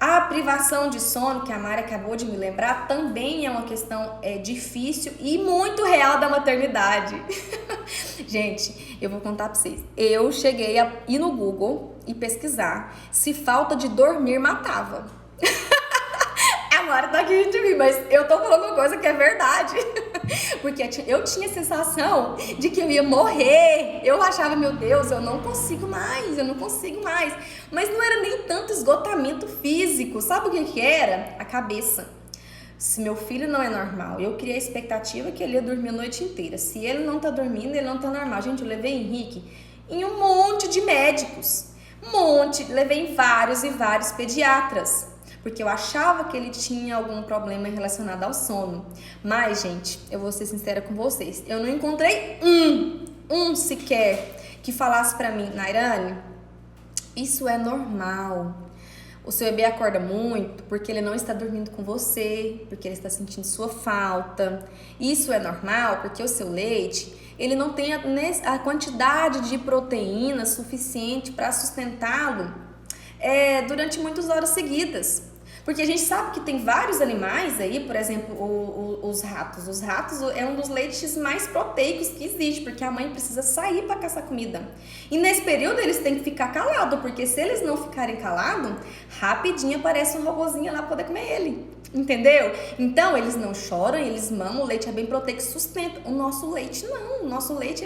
A: A privação de sono, que a Mari acabou de me lembrar, também é uma questão difícil e muito real da maternidade. Gente, eu vou contar pra vocês. Eu cheguei a ir no Google e pesquisar se falta de dormir matava. A Mari tá aqui de mim, mas eu tô falando uma coisa que é verdade. Porque eu tinha a sensação de que eu ia morrer. Eu achava, meu Deus, eu não consigo mais. Mas não era nem tanto esgotamento físico. Sabe o que era? A cabeça. Se meu filho não é normal, eu criei a expectativa que ele ia dormir a noite inteira. Se ele não tá dormindo, ele não tá normal. Gente, eu levei Henrique em um monte de médicos. Levei em vários e vários pediatras. porque eu achava que ele tinha algum problema relacionado ao sono. Mas, gente, eu vou ser sincera com vocês, eu não encontrei um sequer que falasse pra mim: Nairane, isso é normal. O seu bebê acorda muito porque ele não está dormindo com você, porque ele está sentindo sua falta. Isso é normal porque o seu leite, ele não tem a quantidade de proteína suficiente para sustentá-lo durante muitas horas seguidas. Porque a gente sabe que tem vários animais aí, por exemplo, os ratos. Os ratos é um dos leites mais proteicos que existe, porque a mãe precisa sair para caçar comida. E nesse período eles têm que ficar calados, porque se eles não ficarem calados, rapidinho aparece um robozinho lá para poder comer ele. Entendeu? Então eles não choram, eles mamam, o leite é bem proteico e sustenta. O nosso leite não, o nosso leite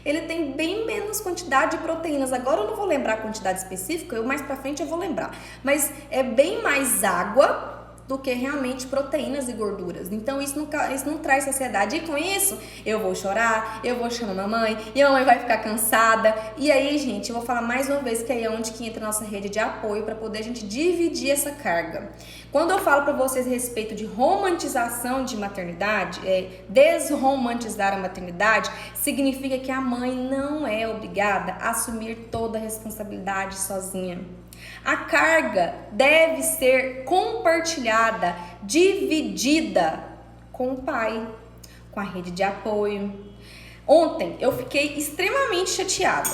A: ele tem bem menos quantidade de proteínas. Agora eu não vou lembrar a quantidade específica, mais pra frente eu vou lembrar. Mas é bem mais água do que realmente proteínas e gorduras. Então isso não traz saciedade. E com isso eu vou chorar, eu vou chamar a mamãe, e a mamãe vai ficar cansada. E aí, gente, eu vou falar mais uma vez que aí é onde que entra a nossa rede de apoio para poder a gente dividir essa carga. Quando eu falo para vocês a respeito de romantização de maternidade, desromantizar a maternidade, significa que a mãe não é obrigada a assumir toda a responsabilidade sozinha. A carga deve ser compartilhada, dividida com o pai, com a rede de apoio. Ontem eu fiquei extremamente chateada.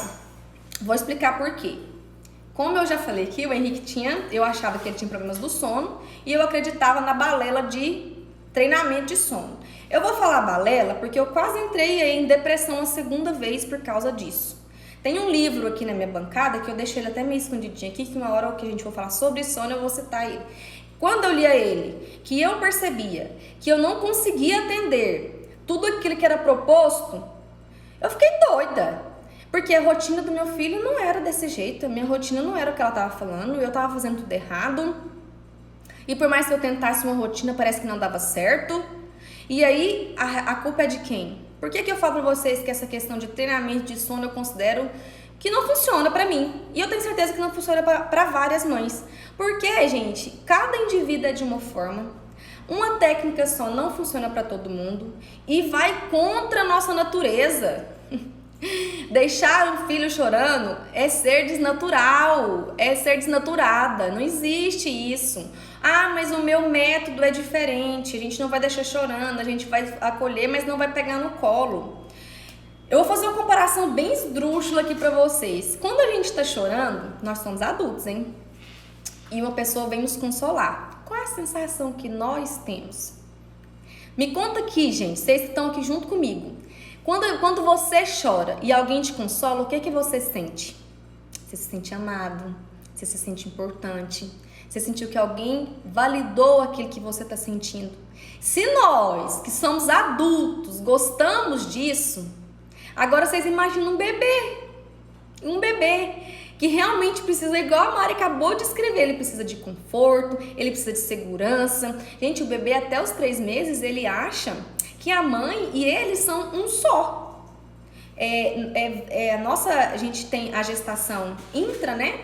A: Vou explicar por quê. Como eu já falei aqui, o Henrique eu achava que ele tinha problemas do sono e eu acreditava na balela de treinamento de sono. Eu vou falar balela porque eu quase entrei em depressão a segunda vez por causa disso. Tem um livro aqui na minha bancada que eu deixei ele até meio escondidinho aqui, que uma hora que a gente for falar sobre sono eu vou citar ele. Quando eu lia ele, que eu percebia que eu não conseguia atender tudo aquilo que era proposto, eu fiquei doida. Porque a rotina do meu filho não era desse jeito, a minha rotina não era o que ela estava falando, eu estava fazendo tudo errado. E por mais que eu tentasse uma rotina, parece que não dava certo. E aí, a culpa é de quem? Por que eu falo pra vocês que essa questão de treinamento de sono eu considero que não funciona pra mim? E eu tenho certeza que não funciona pra várias mães. Porque, gente, cada indivíduo é de uma forma. Uma técnica só não funciona pra todo mundo e vai contra a nossa natureza. Deixar um filho chorando é ser desnatural, é ser desnaturada, não existe isso. Ah, mas o meu método é diferente, a gente não vai deixar chorando, a gente vai acolher, mas não vai pegar no colo. Eu vou fazer uma comparação bem esdrúxula aqui pra vocês. Quando a gente tá chorando, nós somos adultos, hein? E uma pessoa vem nos consolar. Qual é a sensação que nós temos? Me conta aqui, gente, vocês que estão aqui junto comigo. Quando você chora e alguém te consola, o que você sente? Você se sente amado, você se sente importante, você sentiu que alguém validou aquilo que você está sentindo. Se nós, que somos adultos, gostamos disso, agora vocês imaginam um bebê que realmente precisa, igual a Mari acabou de escrever, ele precisa de conforto, ele precisa de segurança. Gente, o bebê até os 3 meses, ele acha que a mãe e ele são um só. A gente tem a gestação intra, né?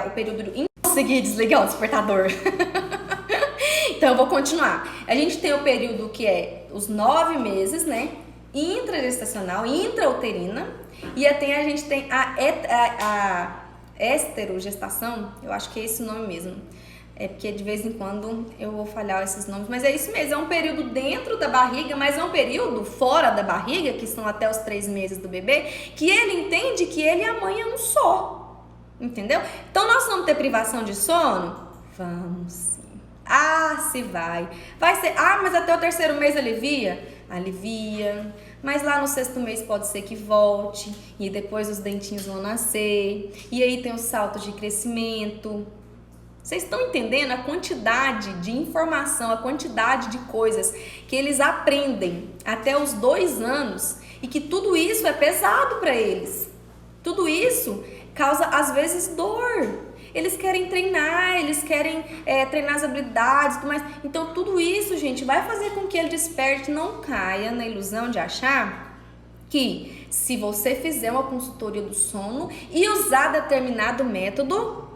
A: O período consegui desligar o despertador. Então eu vou continuar. A gente tem o período que é os 9 meses, né? Intragestacional, intrauterina. E até a gente tem a esterogestação, eu acho que é esse o nome mesmo. É porque de vez em quando eu vou falhar esses nomes, mas é isso mesmo, é um período dentro da barriga, mas é um período fora da barriga, que são até os 3 meses do bebê, que ele entende que ele e a mãe é um só, entendeu? Então nós vamos ter privação de sono? Vamos sim. Ah, se vai. Vai ser, mas até o 3º mês alivia? Alivia. Mas lá no 6º mês pode ser que volte, e depois os dentinhos vão nascer, e aí tem o salto de crescimento. Vocês estão entendendo a quantidade de informação, a quantidade de coisas que eles aprendem até os 2 anos e que tudo isso é pesado para eles. Tudo isso causa, às vezes, dor. Eles querem treinar, eles querem treinar as habilidades, tudo mais. Então, tudo isso, gente, vai fazer com que ele desperte, não caia na ilusão de achar que se você fizer uma consultoria do sono e usar determinado método,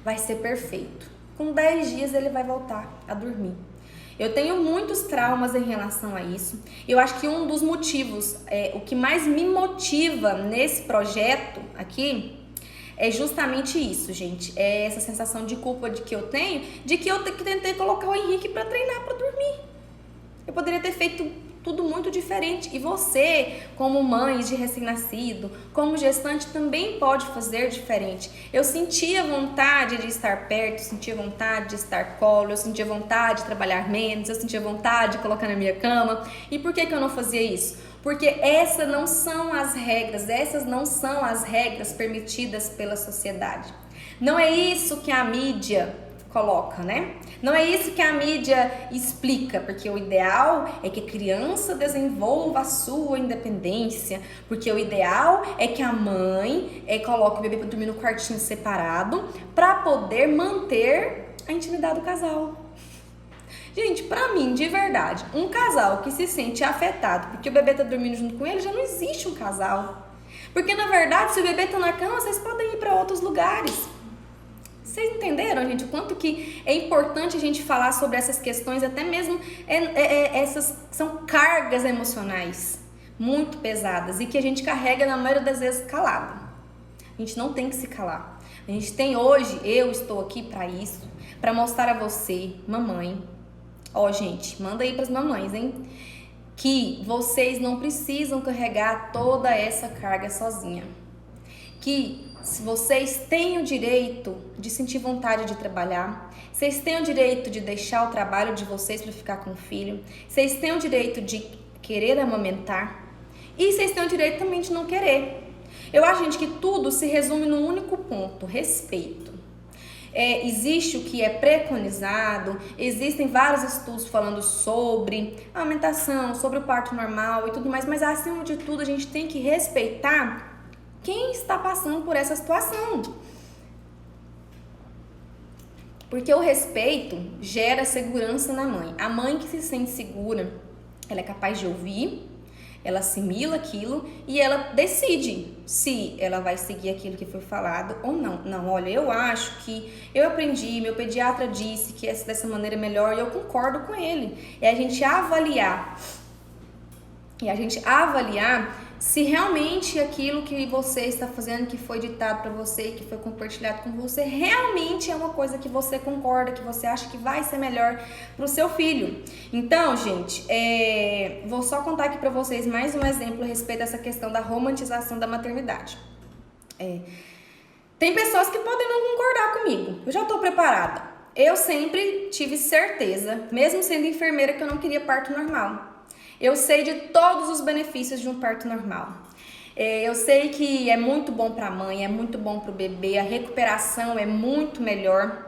A: vai ser perfeito. Com 10 dias ele vai voltar a dormir. Eu tenho muitos traumas em relação a isso. Eu acho que um dos motivos, o que mais me motiva nesse projeto aqui, é justamente isso, gente. É essa sensação de culpa que eu tenho, de que eu tentei colocar o Henrique para treinar para dormir. Eu poderia ter feito tudo muito diferente. E você, como mãe de recém-nascido, como gestante, também pode fazer diferente. Eu sentia vontade de estar perto, sentia vontade de estar colo, eu sentia vontade de trabalhar menos, eu sentia vontade de colocar na minha cama. E por que eu não fazia isso? Porque essas não são as regras permitidas pela sociedade. Não é isso que a mídia coloca, né? Não é isso que a mídia explica, porque o ideal é que a criança desenvolva a sua independência, porque o ideal é que a mãe coloque o bebê para dormir no quartinho separado para poder manter a intimidade do casal. Gente, pra mim, de verdade, um casal que se sente afetado porque o bebê tá dormindo junto com ele, já não existe um casal. Porque, na verdade, se o bebê tá na cama, vocês podem ir para outros lugares. Vocês entenderam, gente, o quanto que é importante a gente falar sobre essas questões, até mesmo essas são cargas emocionais muito pesadas e que a gente carrega na maioria das vezes calada. A gente não tem que se calar. A gente tem hoje, eu estou aqui para isso, para mostrar a você, mamãe, gente, manda aí pras mamães, hein, que vocês não precisam carregar toda essa carga sozinha. Que se vocês têm o direito de sentir vontade de trabalhar, vocês têm o direito de deixar o trabalho de vocês para ficar com o filho, vocês têm o direito de querer amamentar e vocês têm o direito também de não querer. Eu acho, gente, que tudo se resume num único ponto: respeito. Existe o que é preconizado, existem vários estudos falando sobre a amamentação, sobre o parto normal e tudo mais, mas acima de tudo a gente tem que respeitar quem está passando por essa situação. Porque o respeito gera segurança na mãe. A mãe que se sente segura, ela é capaz de ouvir, ela assimila aquilo e ela decide se ela vai seguir aquilo que foi falado ou não. Não, olha, eu acho que eu aprendi, meu pediatra disse que dessa maneira é melhor e eu concordo com ele. É a gente avaliar. Se realmente aquilo que você está fazendo, que foi ditado para você, que foi compartilhado com você, realmente é uma coisa que você concorda, que você acha que vai ser melhor para o seu filho. Então, gente, vou só contar aqui para vocês mais um exemplo a respeito dessa questão da romantização da maternidade. Tem pessoas que podem não concordar comigo, eu já estou preparada. Eu sempre tive certeza, mesmo sendo enfermeira, que eu não queria parto normal. Eu sei de todos os benefícios de um parto normal. Eu sei que é muito bom para a mãe, é muito bom para o bebê, a recuperação é muito melhor,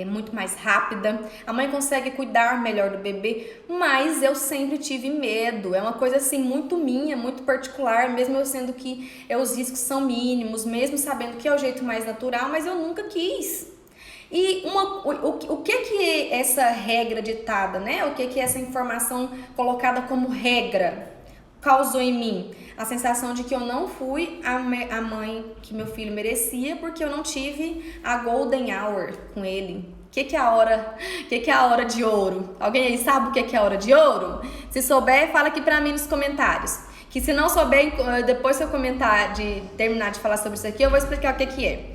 A: muito mais rápida, a mãe consegue cuidar melhor do bebê, mas eu sempre tive medo. É uma coisa assim muito minha, muito particular, mesmo eu sendo que os riscos são mínimos, mesmo sabendo que é o jeito mais natural, mas eu nunca quis. E o que essa regra ditada, né? O que essa informação colocada como regra causou em mim? A sensação de que eu não fui a mãe que meu filho merecia, porque eu não tive a golden hour com ele. O que é a hora de ouro? Alguém aí sabe o que é a hora de ouro? Se souber, fala aqui pra mim nos comentários. Que se não souber, depois que eu terminar de falar sobre isso aqui, eu vou explicar o que é.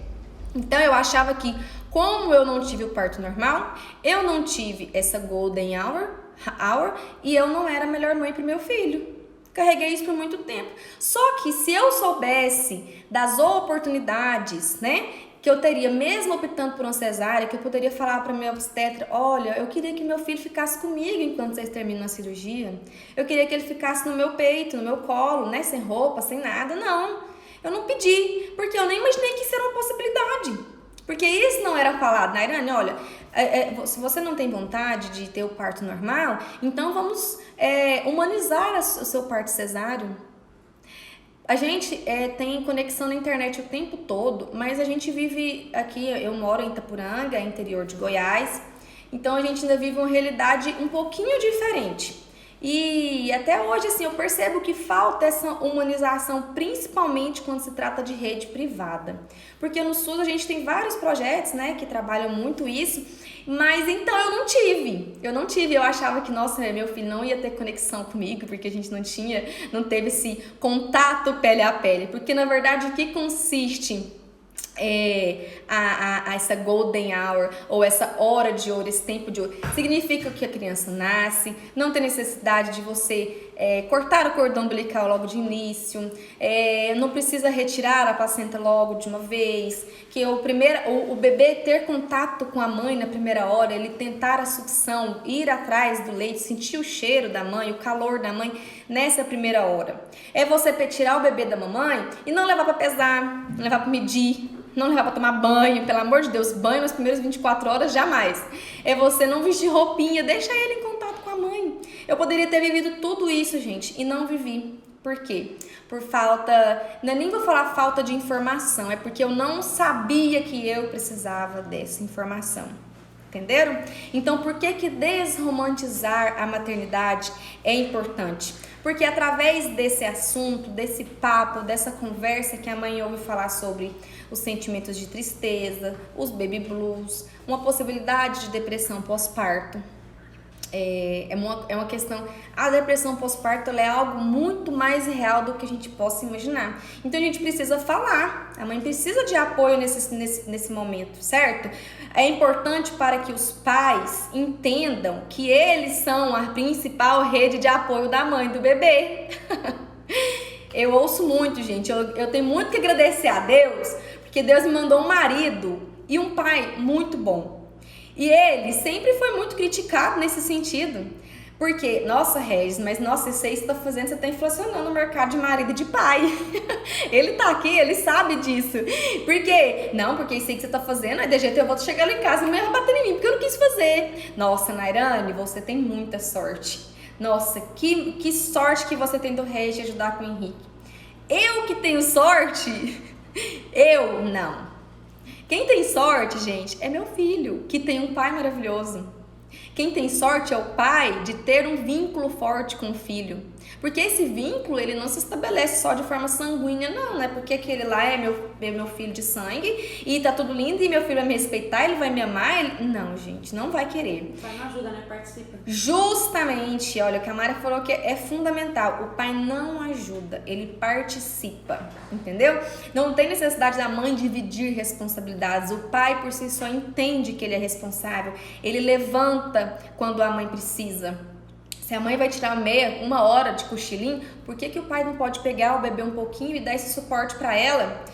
A: Então eu achava que, como eu não tive o parto normal, eu não tive essa golden hour e eu não era a melhor mãe para o meu filho. Carreguei isso por muito tempo. Só que se eu soubesse das oportunidades, né, que eu teria, mesmo optando por uma cesárea, que eu poderia falar para minha obstetra: olha, eu queria que meu filho ficasse comigo enquanto vocês terminam a cirurgia. Eu queria que ele ficasse no meu peito, no meu colo, né, sem roupa, sem nada. Não, eu não pedi, porque eu nem imaginei que isso era uma possibilidade. Porque isso não era falado. Nairane, olha, se você não tem vontade de ter o parto normal, então vamos humanizar o seu parto cesáreo. A gente tem conexão na internet o tempo todo, mas a gente vive aqui, eu moro em Itapuranga, interior de Goiás, então a gente ainda vive uma realidade um pouquinho diferente. E até hoje, assim, eu percebo que falta essa humanização, principalmente quando se trata de rede privada. Porque no SUS a gente tem vários projetos, né, que trabalham muito isso, mas então eu não tive, eu achava que, nossa, meu filho não ia ter conexão comigo, porque a gente não teve esse contato pele a pele. Porque, na verdade, o que consiste essa golden hour, ou essa hora de ouro, esse tempo de ouro? Significa que a criança nasce, não tem necessidade de você cortar o cordão umbilical logo de início, não precisa retirar a placenta logo de uma vez, que o bebê ter contato com a mãe na primeira hora, ele tentar a sucção, ir atrás do leite, sentir o cheiro da mãe, o calor da mãe nessa primeira hora. É você tirar o bebê da mamãe e não levar para pesar, não levar para medir, não levar para tomar banho, pelo amor de Deus, banho nas primeiras 24 horas, jamais. É você não vestir roupinha, deixa ele em contato com a mãe. Eu poderia ter vivido tudo isso, gente, e não vivi. Por quê? Por falta, não é nem vou falar falta de informação, é porque eu não sabia que eu precisava dessa informação. Entenderam? Então, por que desromantizar a maternidade é importante? Porque através desse assunto, desse papo, dessa conversa que a mãe ouve falar sobre os sentimentos de tristeza, os baby blues, uma possibilidade de depressão pós-parto. É uma questão, a depressão pós-parto é algo muito mais real do que a gente possa imaginar. Então a gente precisa falar, a mãe precisa de apoio nesse momento, certo? É importante para que os pais entendam que eles são a principal rede de apoio da mãe do bebê. Eu ouço muito, gente, eu tenho muito que agradecer a Deus, porque Deus me mandou um marido e um pai muito bom. E ele sempre foi muito criticado nesse sentido. Porque, nossa, Regis, mas nossa, isso aí você tá fazendo, você tá inflacionando o mercado de marido e de pai. Ele tá aqui, ele sabe disso. Por quê? Não, porque isso aí que você tá fazendo, aí de jeito eu vou chegar lá em casa e vai bater em mim, porque eu não quis fazer. Nossa, Nairane, você tem muita sorte. Nossa, que sorte que você tem do Regis de ajudar com o Henrique. Eu que tenho sorte? Eu não. Quem tem sorte, gente, é meu filho, que tem um pai maravilhoso. Quem tem sorte é o pai de ter um vínculo forte com o filho. Porque esse vínculo, ele não se estabelece só de forma sanguínea, não, né? Porque aquele lá é meu filho de sangue e tá tudo lindo e meu filho vai me respeitar, ele vai me amar. Não, gente, não vai querer.
B: O pai não ajuda, né? Participa.
A: Justamente, olha, o que a Mara falou que é fundamental. O pai não ajuda, ele participa, entendeu? Não tem necessidade da mãe dividir responsabilidades. O pai, por si só, entende que ele é responsável. Ele levanta quando a mãe precisa. Se a mãe vai tirar uma hora de cochilinho, por que o pai não pode pegar o bebê um pouquinho e dar esse suporte para ela?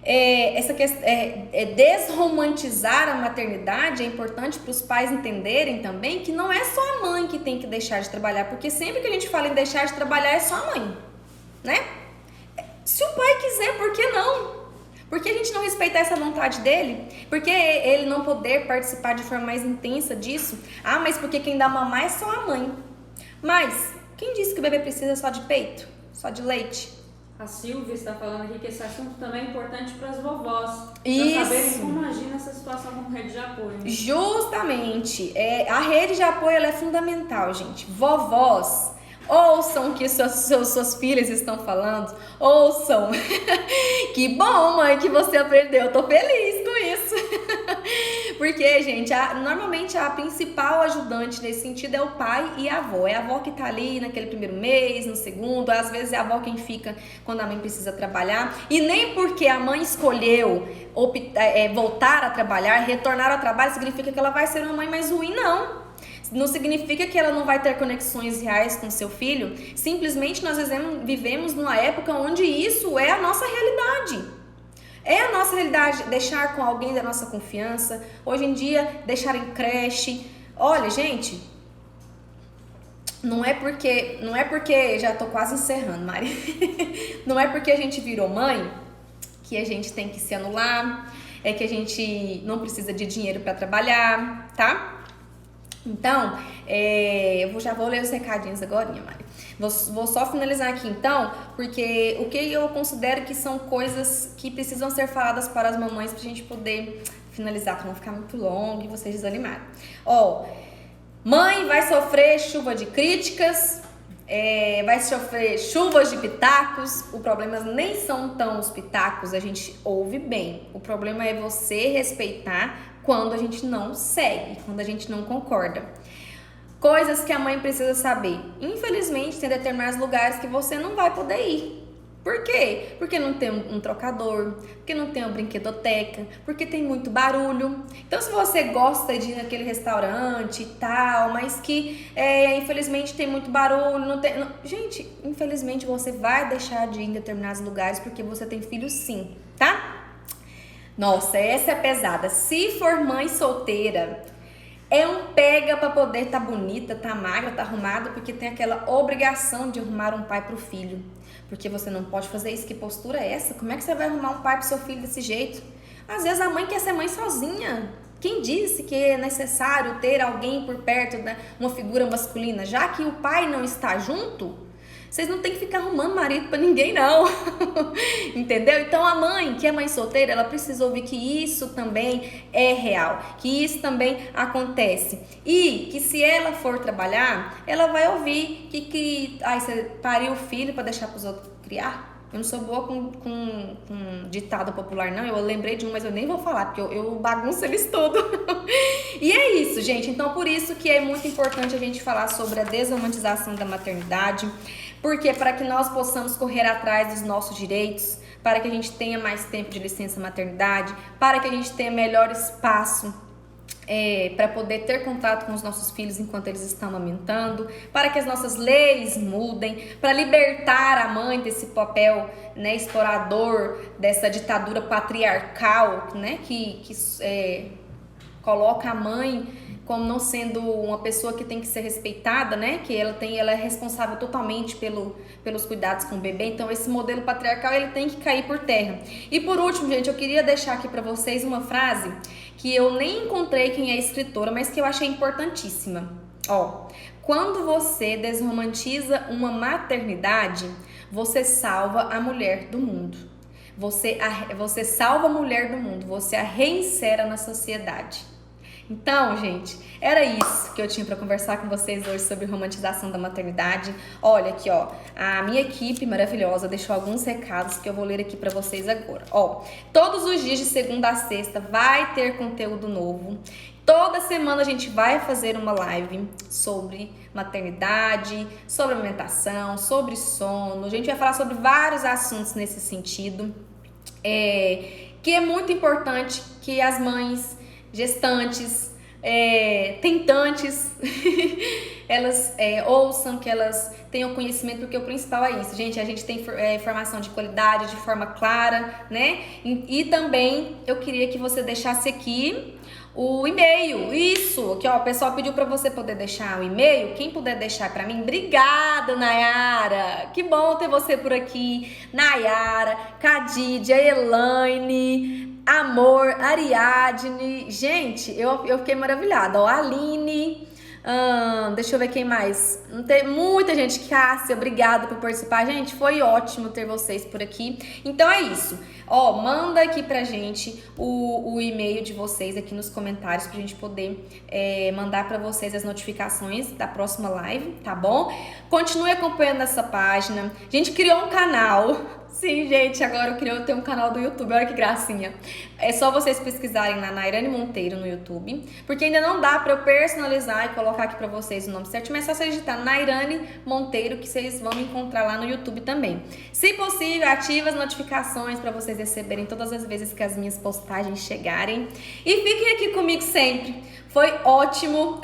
A: Essa questão, desromantizar a maternidade é importante para os pais entenderem também que não é só a mãe que tem que deixar de trabalhar, porque sempre que a gente fala em deixar de trabalhar é só a mãe, né? Se o pai quiser, por que não? Por que a gente não respeitar essa vontade dele? Por que ele não poder participar de forma mais intensa disso? Ah, mas porque quem dá mamar é só a mãe. Mas quem disse que o bebê precisa só de peito? Só de leite?
B: A Silvia está falando aqui que esse assunto também é importante para as vovós.
A: Isso.
B: Para saberem como agir nessa situação como rede de apoio.
A: Justamente. A rede de apoio ela é fundamental, gente. Vovós, ouçam o que suas filhas estão falando. Ouçam. Que bom, mãe, que você aprendeu. Eu tô feliz com isso. Porque, gente, normalmente a principal ajudante nesse sentido é o pai e a avó. É a avó que tá ali naquele primeiro mês, no segundo. Às vezes é a avó quem fica quando a mãe precisa trabalhar. E nem porque a mãe escolheu voltar a trabalhar, retornar ao trabalho, significa que ela vai ser uma mãe mais ruim, não. Não significa que ela não vai ter conexões reais com seu filho. Simplesmente nós vivemos numa época onde isso é a nossa realidade. É a nossa realidade deixar com alguém da nossa confiança. Hoje em dia, deixar em creche. Olha, gente, não é porque já tô quase encerrando, Mari. Não é porque a gente virou mãe que a gente tem que se anular. É que a gente não precisa de dinheiro para trabalhar, tá? Então, eu já vou ler os recadinhos agora, Mari. Vou só finalizar aqui então, porque o que eu considero que são coisas que precisam ser faladas para as mamães pra gente poder finalizar, para não ficar muito longo e vocês desanimarem. Mãe vai sofrer chuva de críticas, vai sofrer chuvas de pitacos. O problema nem são tão os pitacos, a gente ouve bem. O problema é você respeitar quando a gente não segue, quando a gente não concorda. Coisas que a mãe precisa saber. Infelizmente, tem determinados lugares que você não vai poder ir. Por quê? Porque não tem um trocador, porque não tem uma brinquedoteca, porque tem muito barulho. Então, se você gosta de ir naquele restaurante e tal, mas que infelizmente tem muito barulho, gente, infelizmente você vai deixar de ir em determinados lugares porque você tem filhos sim, tá? Nossa, essa é pesada. Se for mãe solteira, é um pega pra poder tá bonita, tá magra, tá arrumada, porque tem aquela obrigação de arrumar um pai pro filho. Porque você não pode fazer isso. Que postura é essa? Como é que você vai arrumar um pai pro seu filho desse jeito? Às vezes a mãe quer ser mãe sozinha. Quem disse que é necessário ter alguém por perto, né? Uma figura masculina? Já que o pai não está junto, vocês não tem que ficar arrumando marido pra ninguém, não. Entendeu? Então a mãe, que é mãe solteira, ela precisa ouvir que isso também é real, que isso também acontece. E que se ela for trabalhar, ela vai ouvir que você pariu o filho pra deixar pros outros criar. Eu não sou boa com ditado popular, não. Eu lembrei de um, mas eu nem vou falar, porque eu bagunço eles tudo. E é isso, gente. Então, por isso que é muito importante a gente falar sobre a desromantização da maternidade. Porque para que nós possamos correr atrás dos nossos direitos, para que a gente tenha mais tempo de licença maternidade, para que a gente tenha melhor espaço para poder ter contato com os nossos filhos enquanto eles estão amamentando, para que as nossas leis mudem, para libertar a mãe desse papel, né, explorador, dessa ditadura patriarcal, né, que coloca a mãe como não sendo uma pessoa que tem que ser respeitada, né? Que ela é responsável totalmente pelos cuidados com o bebê. Então, esse modelo patriarcal, ele tem que cair por terra. E por último, gente, eu queria deixar aqui para vocês uma frase que eu nem encontrei quem é escritora, mas que eu achei importantíssima. Ó, quando você desromantiza uma maternidade, você salva a mulher do mundo. Você salva a mulher do mundo, você a reinsera na sociedade. Então, gente, era isso que eu tinha para conversar com vocês hoje sobre romantização da maternidade. Olha aqui, ó, a minha equipe maravilhosa deixou alguns recados que eu vou ler aqui para vocês agora. Ó, todos os dias de segunda a sexta vai ter conteúdo novo. Toda semana a gente vai fazer uma live sobre maternidade, sobre alimentação, sobre sono. A gente vai falar sobre vários assuntos nesse sentido, que é muito importante que as mães gestantes, tentantes, elas ouçam, que elas tenham conhecimento, porque o principal é isso, gente, a gente tem informação de qualidade, de forma clara, né? E também eu queria que você deixasse aqui o e-mail, isso, aqui ó, o pessoal pediu para você poder deixar o e-mail, quem puder deixar para mim, obrigada Nayara, que bom ter você por aqui, Nayara, Cadidia, Elaine, Amor, Ariadne, gente, eu fiquei maravilhada, ó, Aline, deixa eu ver quem mais, tem muita gente, Cássia, obrigada por participar, gente, foi ótimo ter vocês por aqui, então é isso, ó, manda aqui pra gente o e-mail de vocês aqui nos comentários pra gente poder mandar pra vocês as notificações da próxima live, tá bom? Continue acompanhando essa página, a gente criou um canal. Sim, gente, agora eu tenho um canal do YouTube, olha que gracinha. É só vocês pesquisarem na Nairane Monteiro no YouTube, porque ainda não dá pra eu personalizar e colocar aqui pra vocês o nome certo, mas é só você digitar Nairane Monteiro que vocês vão me encontrar lá no YouTube também. Se possível, ative as notificações pra vocês receberem todas as vezes que as minhas postagens chegarem. E fiquem aqui comigo sempre. Foi ótimo.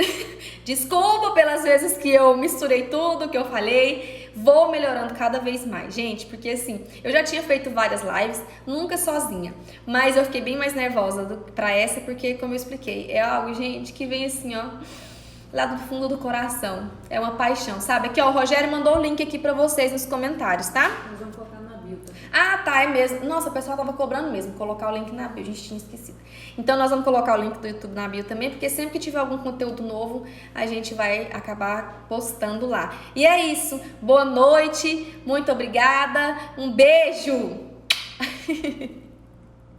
A: Desculpa pelas vezes que eu misturei tudo, que eu falei. Vou melhorando cada vez mais, gente, porque assim, eu já tinha feito várias lives, nunca sozinha, mas eu fiquei bem mais nervosa pra essa, porque como eu expliquei, é algo, gente, que vem assim, ó, lá do fundo do coração, é uma paixão, sabe? Aqui, ó, o Rogério mandou o link aqui pra vocês nos comentários, tá?
B: Nós vamos colocar na bio.
A: Ah, tá, é mesmo. Nossa, o pessoal tava cobrando mesmo, colocar o link na bio, a gente tinha esquecido. Então nós vamos colocar o link do YouTube na bio também, porque sempre que tiver algum conteúdo novo, a gente vai acabar postando lá. E é isso, boa noite, muito obrigada, um beijo!